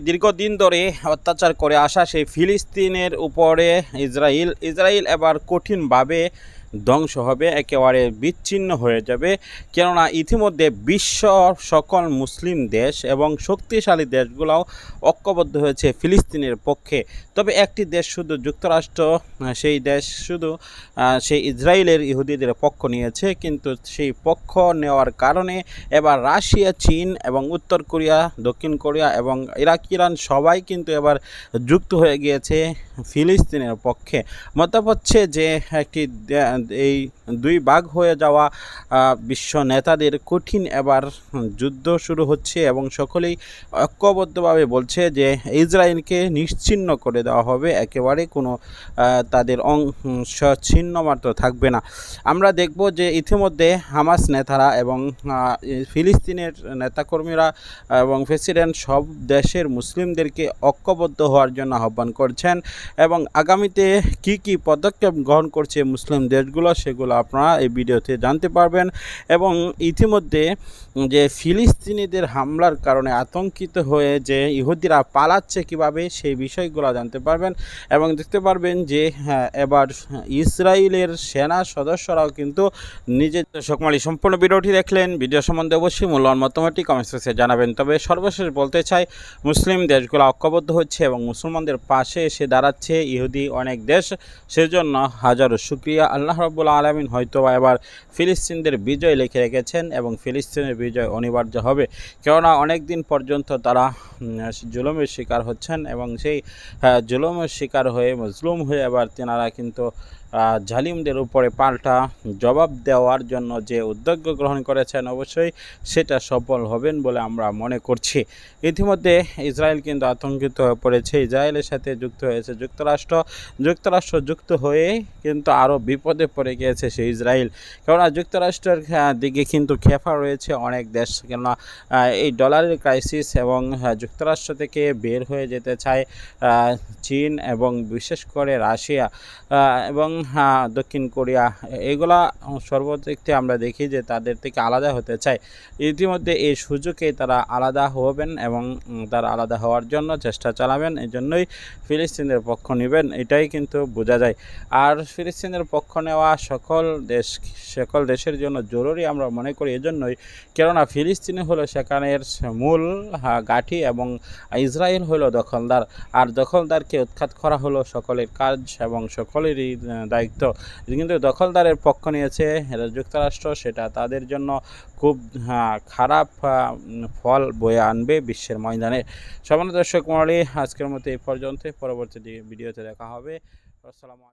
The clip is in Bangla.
দীর্ঘদিন ধরে অত্যাচার করে আসা সেই ফিলিস্তিনের উপরে ইসরায়েল এবার কঠিনভাবে ধ্বংস হবে, একেবারে বিচ্ছিন্ন হয়ে যাবে। কেননা ইতিমধ্যে বিশ্ব সকল মুসলিম দেশ এবং শক্তিশালী দেশগুলোও ঐক্যবদ্ধ হয়েছে ফিলিস্তিনের পক্ষে। তবে একটি দেশ শুধু যুক্তরাষ্ট্র, সেই দেশ শুধু সেই ইসরায়েলের ইহুদিদের পক্ষ নিয়েছে। কিন্তু সেই পক্ষ নেওয়ার কারণে এবার রাশিয়া, চীন এবং উত্তর কোরিয়া, দক্ষিণ কোরিয়া এবং ইরান সবাই কিন্তু এবার যুক্ত হয়ে গিয়েছে ফিলিস্তিনের পক্ষে। মতলব হচ্ছে যে এই দুই ভাগ হয়ে যাওয়া বিশ্ব নেতাদের কঠিন এবার যুদ্ধ শুরু হচ্ছে এবং সকলেই ঐক্যবদ্ধভাবে বলছে যে ইসরায়েলকে নিশ্চিহ্ন করে দেওয়া হবে, একেবারে কোনো তাদের অংশ ছিন্ন মাত্র থাকবে না। আমরা দেখব যে ইতিমধ্যে হামাস নেতারা এবং ফিলিস্তিনের নেতাকর্মীরা এবং প্রেসিডেন্ট সব দেশের মুসলিমদেরকে ঐক্যবদ্ধ হওয়ার জন্য আহ্বান করছেন এবং আগামীতে কি পদক্ষেপ গ্রহণ করছে মুসলিম দেশগুলো সেগুলো আপনারা এই ভিডিওতে জানতে পারবেন। এবং ইতিমধ্যে যে ফিলিস্তিনিদের হামলার কারণে আতঙ্কিত হয়ে যে ইহুদিরা পালাচ্ছে কিভাবে, সেই বিষয়গুলো জানতে পারবেন এবং দেখতে পারবেন যে এবার ইসরায়েলের সেনা সদস্যরাও কিন্তু নিজের সকমালি সম্পূর্ণ ভিডিওটি দেখলেন। ভিডিও সম্বন্ধে অবশ্যই মূল্যবান মতামতটি কমেন্ট সেকশনে জানাবেন। তবে সর্বশেষ বলতে চাই, মুসলিম দেশগুলো ঐক্যবদ্ধ হচ্ছে এবং মুসলমানদের পাশে এসে দাঁড়াচ্ছে ইহুদি অনেক দেশ। সেজন্য হাজারো শুকরিয়া। আল্লাহ রাব্বুল আলামিন হয়তো এবার ফিলিস্তিনদের বিজয় লিখে রেখেছেন এবং ফিলিস্তিনের বিজয় অনিবার্য হবে। কেননা অনেক দিন পর্যন্ত তারা জুলুমের শিকার হচ্ছেন এবং সেই জুলুমের শিকার হয়ে মজলুম হয়ে এবার তেনারা কিন্তু জালিমদের উপরে পাল্টা জবাব দেওয়ার জন্য যে উদ্যোগ গ্রহণ করেছেন, অবশ্যই সেটা সফল হবেন বলে আমরা মনে করছি। ইতিমধ্যে ইসরায়েল কিন্তু আতঙ্কিত হয়ে পড়েছে, ইসরায়েলের সাথে যুক্ত হয়েছে যুক্তরাষ্ট্র যুক্ত হয়ে কিন্তু আরও বিপদে পড়ে গিয়েছে সেই ইসরায়েল। কেননা যুক্তরাষ্ট্রের দিকে কিন্তু খেপা রয়েছে অনেক দেশ, কেননা এই ডলারের ক্রাইসিস এবং যুক্তরাষ্ট্র থেকে বের হয়ে যেতে চায় চীন এবং বিশেষ করে রাশিয়া এবং দক্ষিণ কোরিয়া। এগুলা সর্বদিকে আমরা দেখি যে তাদের থেকে আলাদা হতে চায়। ইতিমধ্যে এই সুযোগে তারা আলাদা হবেন এবং তারা আলাদা হওয়ার জন্য চেষ্টা চালাবেন। এই জন্যই ফিলিস্তিনের পক্ষ নেবেন, এটাই কিন্তু বোঝা যায়। আর ফিলিস্তিনের পক্ষ নেওয়া সকল দেশের জন্য জরুরি আমরা মনে করি। এজন্যই, কেননা ফিলিস্তিনি হলো সেখানের মূল গাঁঠি এবং ইসরায়েল হলো দখলদার, আর দখলদারকে উৎখাত করা হলো সকলের কাজ এবং সকলেরই দায়িত্ব। কিন্তু দখলদারের পক্ষ নিয়েছে যুক্তরাষ্ট্র, সেটা তাদের জন্য খুব খারাপ ফল বয়ে আনবে বিশ্বের ময়দানে। সম্মানিত দর্শক মণ্ডলী, আজকের মতো এই পর্যন্ত, পরবর্তী ভিডিওতে দেখা হবে। আসসালামু আলাইকুম।